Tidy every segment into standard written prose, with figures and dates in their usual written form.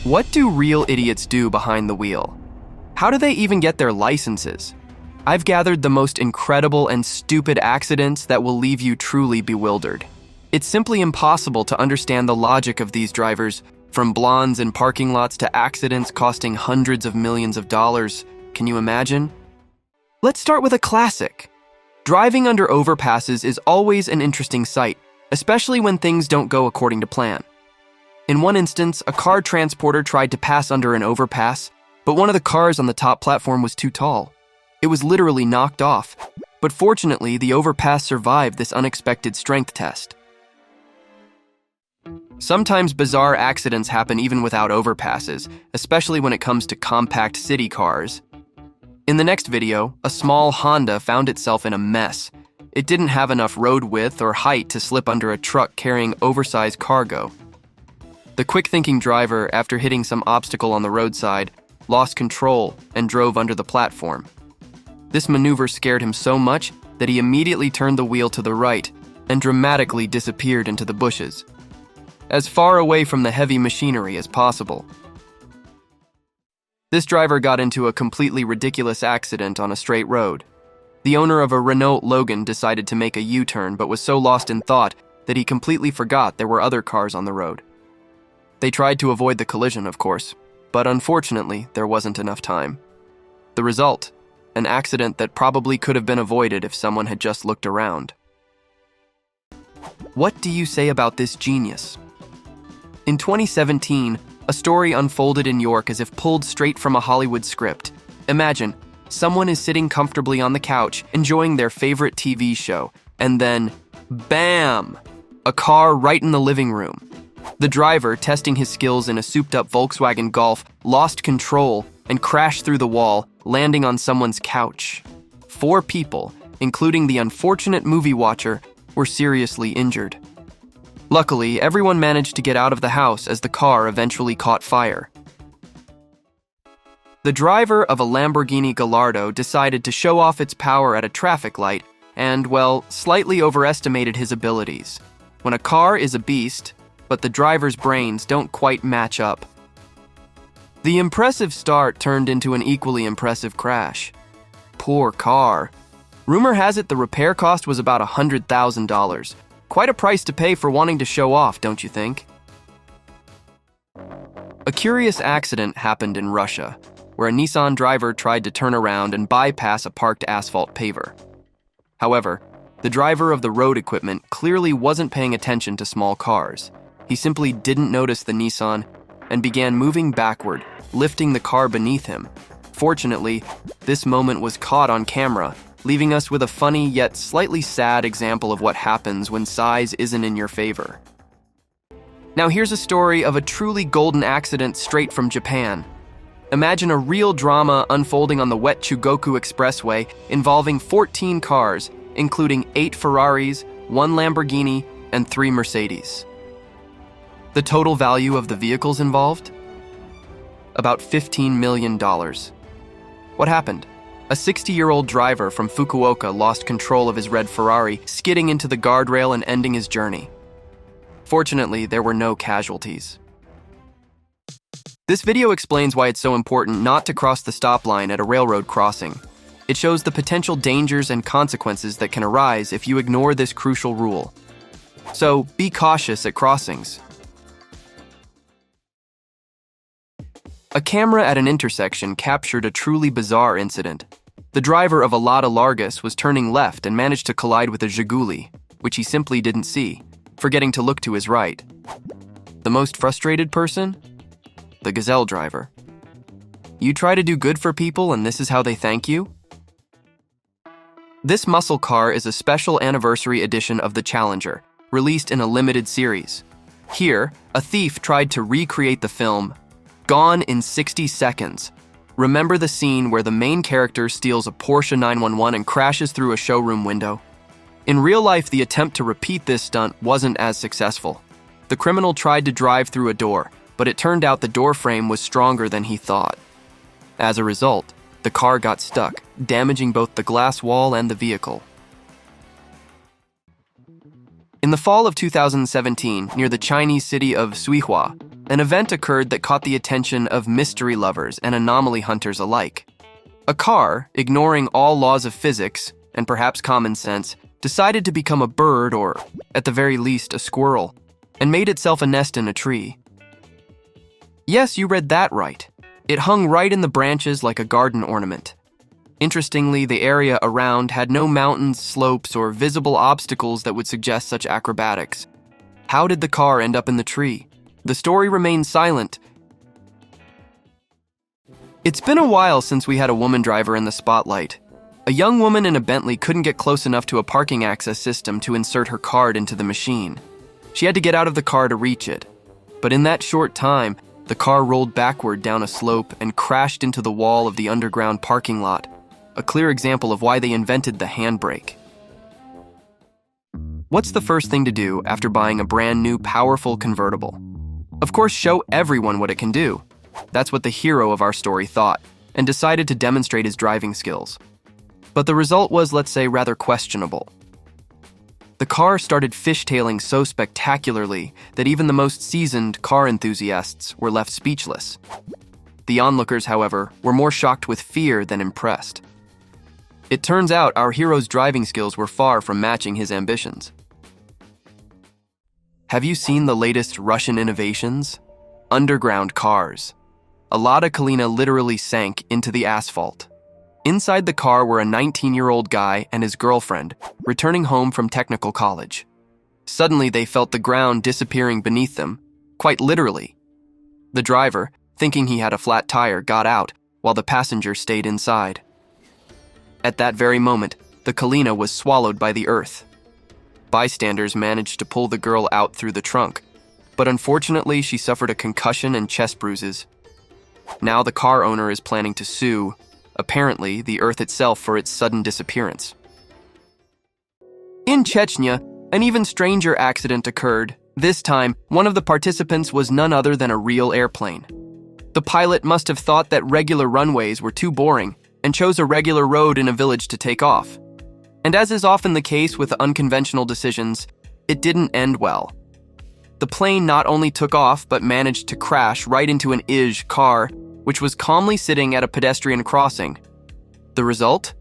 What do real idiots do behind the wheel? How do they even get their licenses? I've gathered the most incredible and stupid accidents that will leave you truly bewildered. It's simply impossible to understand the logic of these drivers, from blondes in parking lots to accidents costing hundreds of millions of dollars. Can you imagine? Let's start with a classic. Driving under overpasses is always an interesting sight, especially when things don't go according to plan. In one instance, a car transporter tried to pass under an overpass, but one of the cars on the top platform was too tall. It was literally knocked off, but fortunately, the overpass survived this unexpected strength test. Sometimes bizarre accidents happen even without overpasses, especially when it comes to compact city cars. In the next video, a small Honda found itself in a mess. It didn't have enough road width or height to slip under a truck carrying oversized cargo. The quick-thinking driver, after hitting some obstacle on the roadside, lost control and drove under the platform. This maneuver scared him so much that he immediately turned the wheel to the right and dramatically disappeared into the bushes, as far away from the heavy machinery as possible. This driver got into a completely ridiculous accident on a straight road. The owner of a Renault Logan decided to make a U-turn but was so lost in thought that he completely forgot there were other cars on the road. They tried to avoid the collision, of course, but unfortunately, there wasn't enough time. The result, an accident that probably could have been avoided if someone had just looked around. What do you say about this genius? In 2017, a story unfolded in York as if pulled straight from a Hollywood script. Imagine, someone is sitting comfortably on the couch, enjoying their favorite TV show, and then, bam! A car right in the living room. The driver, testing his skills in a souped-up Volkswagen Golf, lost control and crashed through the wall, landing on someone's couch. 4 people, including the unfortunate movie watcher, were seriously injured. Luckily, everyone managed to get out of the house as the car eventually caught fire. The driver of a Lamborghini Gallardo decided to show off its power at a traffic light and, well, slightly overestimated his abilities. When a car is a beast, but the driver's brains don't quite match up. The impressive start turned into an equally impressive crash. Poor car. Rumor has it the repair cost was about $100,000. Quite a price to pay for wanting to show off, don't you think? A curious accident happened in Russia, where a Nissan driver tried to turn around and bypass a parked asphalt paver. However, the driver of the road equipment clearly wasn't paying attention to small cars. He simply didn't notice the Nissan and began moving backward, lifting the car beneath him. Fortunately, this moment was caught on camera, leaving us with a funny yet slightly sad example of what happens when size isn't in your favor. Now here's a story of a truly golden accident straight from Japan. Imagine a real drama unfolding on the wet Chugoku Expressway involving 14 cars, including 8 Ferraris, 1 Lamborghini, and 3 Mercedes. The total value of the vehicles involved? About $15 million. What happened? A 60-year-old driver from Fukuoka lost control of his red Ferrari, skidding into the guardrail and ending his journey. Fortunately, there were no casualties. This video explains why it's so important not to cross the stop line at a railroad crossing. It shows the potential dangers and consequences that can arise if you ignore this crucial rule. So, be cautious at crossings. A camera at an intersection captured a truly bizarre incident. The driver of a Lada Largus was turning left and managed to collide with a Zhiguli, which he simply didn't see, forgetting to look to his right. The most frustrated person? The Gazelle driver. You try to do good for people and this is how they thank you? This muscle car is a special anniversary edition of the Challenger, released in a limited series. Here, a thief tried to recreate the film Gone in 60 Seconds. Remember the scene where the main character steals a Porsche 911 and crashes through a showroom window? In real life, the attempt to repeat this stunt wasn't as successful. The criminal tried to drive through a door, but it turned out the door frame was stronger than he thought. As a result, the car got stuck, damaging both the glass wall and the vehicle. In the fall of 2017, near the Chinese city of Suihua, an event occurred that caught the attention of mystery lovers and anomaly hunters alike. A car, ignoring all laws of physics and perhaps common sense, decided to become a bird or, at the very least, a squirrel, and made itself a nest in a tree. Yes, you read that right. It hung right in the branches like a garden ornament. Interestingly, the area around had no mountains, slopes, or visible obstacles that would suggest such acrobatics. How did the car end up in the tree? The story remains silent. It's been a while since we had a woman driver in the spotlight. A young woman in a Bentley couldn't get close enough to a parking access system to insert her card into the machine. She had to get out of the car to reach it. But in that short time, the car rolled backward down a slope and crashed into the wall of the underground parking lot, a clear example of why they invented the handbrake. What's the first thing to do after buying a brand new, powerful convertible? Of course, show everyone what it can do. That's what the hero of our story thought, and decided to demonstrate his driving skills. But the result was, let's say, rather questionable. The car started fishtailing so spectacularly that even the most seasoned car enthusiasts were left speechless. The onlookers, however, were more shocked with fear than impressed. It turns out our hero's driving skills were far from matching his ambitions. Have you seen the latest Russian innovations? Underground cars. A Lada Kalina literally sank into the asphalt. Inside the car were a 19-year-old guy and his girlfriend, returning home from technical college. Suddenly, they felt the ground disappearing beneath them, quite literally. The driver, thinking he had a flat tire, got out, while the passenger stayed inside. At that very moment, the Kalina was swallowed by the earth. Bystanders managed to pull the girl out through the trunk, but unfortunately, she suffered a concussion and chest bruises. Now the car owner is planning to sue, apparently, the earth itself for its sudden disappearance. In Chechnya, an even stranger accident occurred. This time, one of the participants was none other than a real airplane. The pilot must have thought that regular runways were too boring and chose a regular road in a village to take off. And as is often the case with unconventional decisions, it didn't end well. The plane not only took off but managed to crash right into an IJ car, which was calmly sitting at a pedestrian crossing. The result?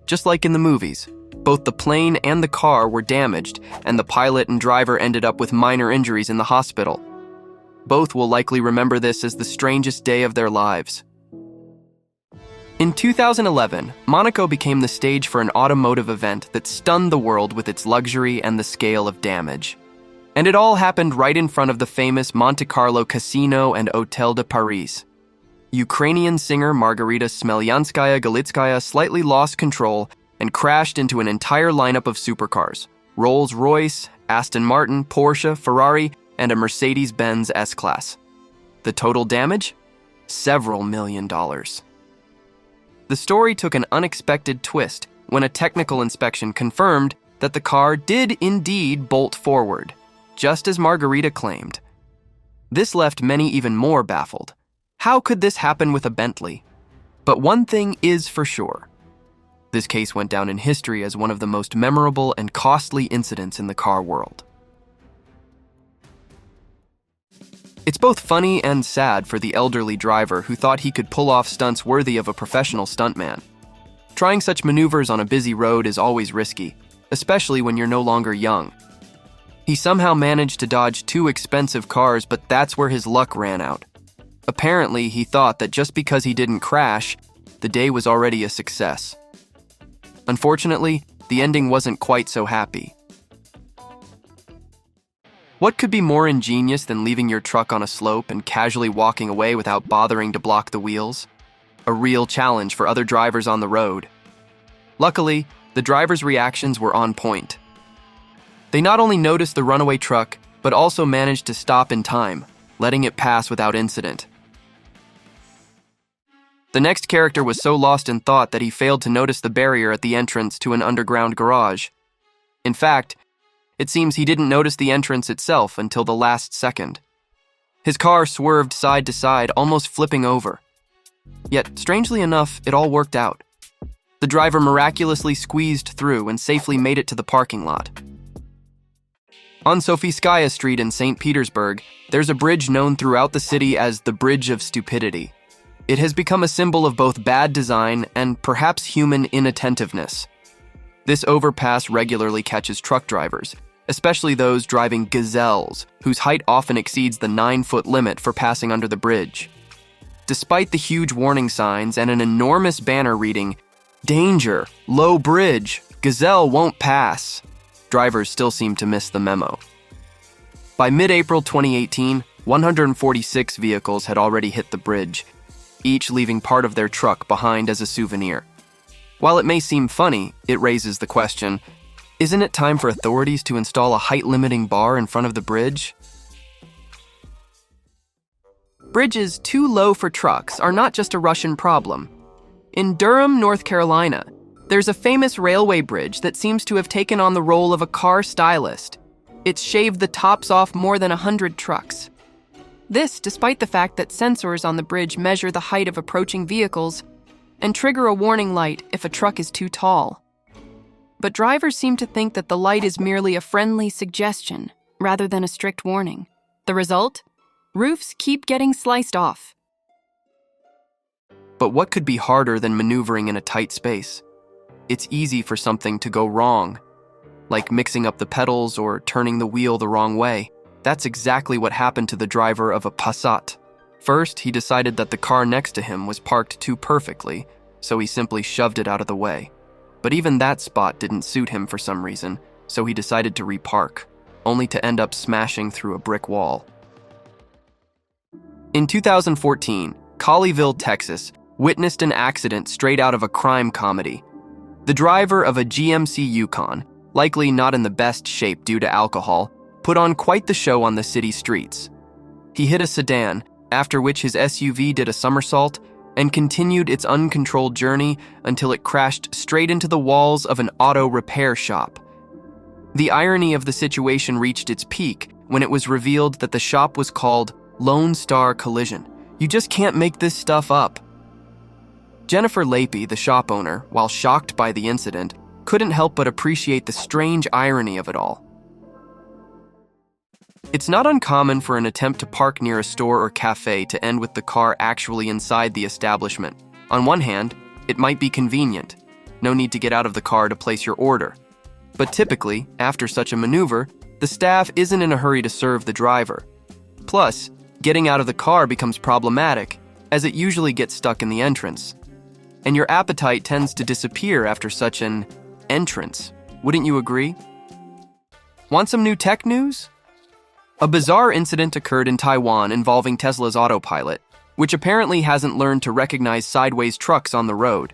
Just like in the movies, both the plane and the car were damaged, and the pilot and driver ended up with minor injuries in the hospital. Both will likely remember this as the strangest day of their lives. In 2011, Monaco became the stage for an automotive event that stunned the world with its luxury and the scale of damage. And it all happened right in front of the famous Monte Carlo Casino and Hôtel de Paris. Ukrainian singer Margarita Smelyanskaya-Galitskaya slightly lost control and crashed into an entire lineup of supercars: Rolls-Royce, Aston Martin, Porsche, Ferrari, and a Mercedes-Benz S-Class. The total damage? Several $million. The story took an unexpected twist when a technical inspection confirmed that the car did indeed bolt forward, just as Margarita claimed. This left many even more baffled. How could this happen with a Bentley? But one thing is for sure. This case went down in history as one of the most memorable and costly incidents in the car world. It's both funny and sad for the elderly driver who thought he could pull off stunts worthy of a professional stuntman. Trying such maneuvers on a busy road is always risky, especially when you're no longer young. He somehow managed to dodge 2 expensive cars, but that's where his luck ran out. Apparently, he thought that just because he didn't crash, the day was already a success. Unfortunately, the ending wasn't quite so happy. What could be more ingenious than leaving your truck on a slope and casually walking away without bothering to block the wheels? A real challenge for other drivers on the road. Luckily, the drivers' reactions were on point. They not only noticed the runaway truck, but also managed to stop in time, letting it pass without incident. The next character was so lost in thought that he failed to notice the barrier at the entrance to an underground garage. In fact, it seems he didn't notice the entrance itself until the last second. His car swerved side to side, almost flipping over. Yet, strangely enough, it all worked out. The driver miraculously squeezed through and safely made it to the parking lot. On Sofiskaya Street in St. Petersburg, there's a bridge known throughout the city as the Bridge of Stupidity. It has become a symbol of both bad design and perhaps human inattentiveness. This overpass regularly catches truck drivers, especially those driving gazelles, whose height often exceeds the 9-foot limit for passing under the bridge. Despite the huge warning signs and an enormous banner reading, "Danger, low bridge, gazelle won't pass," drivers still seem to miss the memo. By mid-April 2018, 146 vehicles had already hit the bridge, each leaving part of their truck behind as a souvenir. While it may seem funny, it raises the question, isn't it time for authorities to install a height-limiting bar in front of the bridge? Bridges too low for trucks are not just a Russian problem. In Durham, North Carolina, there's a famous railway bridge that seems to have taken on the role of a car stylist. It's shaved the tops off more than 100 trucks. This despite the fact that sensors on the bridge measure the height of approaching vehicles and trigger a warning light if a truck is too tall. But drivers seem to think that the light is merely a friendly suggestion rather than a strict warning. The result? Roofs keep getting sliced off. But what could be harder than maneuvering in a tight space? It's easy for something to go wrong, like mixing up the pedals or turning the wheel the wrong way. That's exactly what happened to the driver of a Passat. First, he decided that the car next to him was parked too perfectly, so he simply shoved it out of the way. But even that spot didn't suit him for some reason, so he decided to repark, only to end up smashing through a brick wall. In 2014, Colleyville, Texas, witnessed an accident straight out of a crime comedy. The driver of a GMC Yukon, likely not in the best shape due to alcohol, put on quite the show on the city streets. He hit a sedan, after which his SUV did a somersault and continued its uncontrolled journey until it crashed straight into the walls of an auto repair shop. The irony of the situation reached its peak when it was revealed that the shop was called Lone Star Collision. You just can't make this stuff up. Jennifer Lapey, the shop owner, while shocked by the incident, couldn't help but appreciate the strange irony of it all. It's not uncommon for an attempt to park near a store or cafe to end with the car actually inside the establishment. On one hand, it might be convenient. No need to get out of the car to place your order. But typically, after such a maneuver, the staff isn't in a hurry to serve the driver. Plus, getting out of the car becomes problematic, as it usually gets stuck in the entrance. And your appetite tends to disappear after such an entrance. Wouldn't you agree? Want some new tech news? A bizarre incident occurred in Taiwan involving Tesla's Autopilot, which apparently hasn't learned to recognize sideways trucks on the road.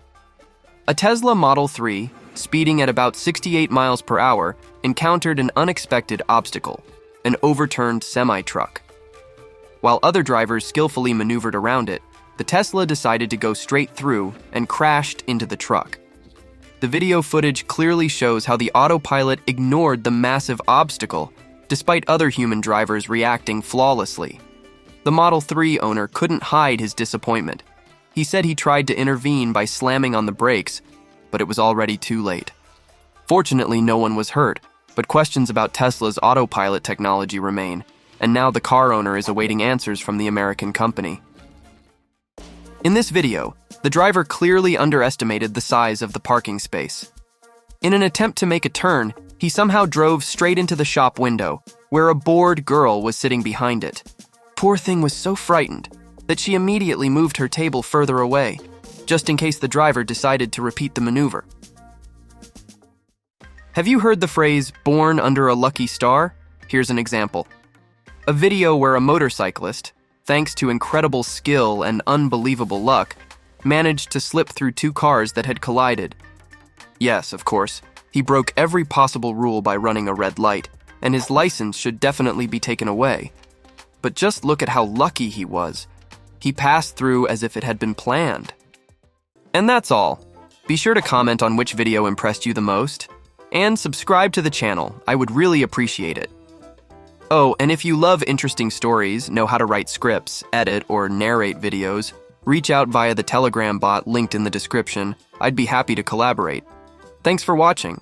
A Tesla Model 3, speeding at about 68 miles per hour, encountered an unexpected obstacle, an overturned semi-truck. While other drivers skillfully maneuvered around it, the Tesla decided to go straight through and crashed into the truck. The video footage clearly shows how the Autopilot ignored the massive obstacle, despite other human drivers reacting flawlessly. The Model 3 owner couldn't hide his disappointment. He said he tried to intervene by slamming on the brakes, but it was already too late. Fortunately, no one was hurt, but questions about Tesla's Autopilot technology remain, and now the car owner is awaiting answers from the American company. In this video, the driver clearly underestimated the size of the parking space. In an attempt to make a turn, he somehow drove straight into the shop window, where a bored girl was sitting behind it. Poor thing was so frightened that she immediately moved her table further away, just in case the driver decided to repeat the maneuver. Have you heard the phrase, "born under a lucky star"? Here's an example. A video where a motorcyclist, thanks to incredible skill and unbelievable luck, managed to slip through two cars that had collided. Yes, of course, he broke every possible rule by running a red light, and his license should definitely be taken away. But just look at how lucky he was. He passed through as if it had been planned. And that's all. Be sure to comment on which video impressed you the most, and subscribe to the channel. I would really appreciate it. Oh, and if you love interesting stories, know how to write scripts, edit, or narrate videos, reach out via the Telegram bot linked in the description. I'd be happy to collaborate. Thanks for watching.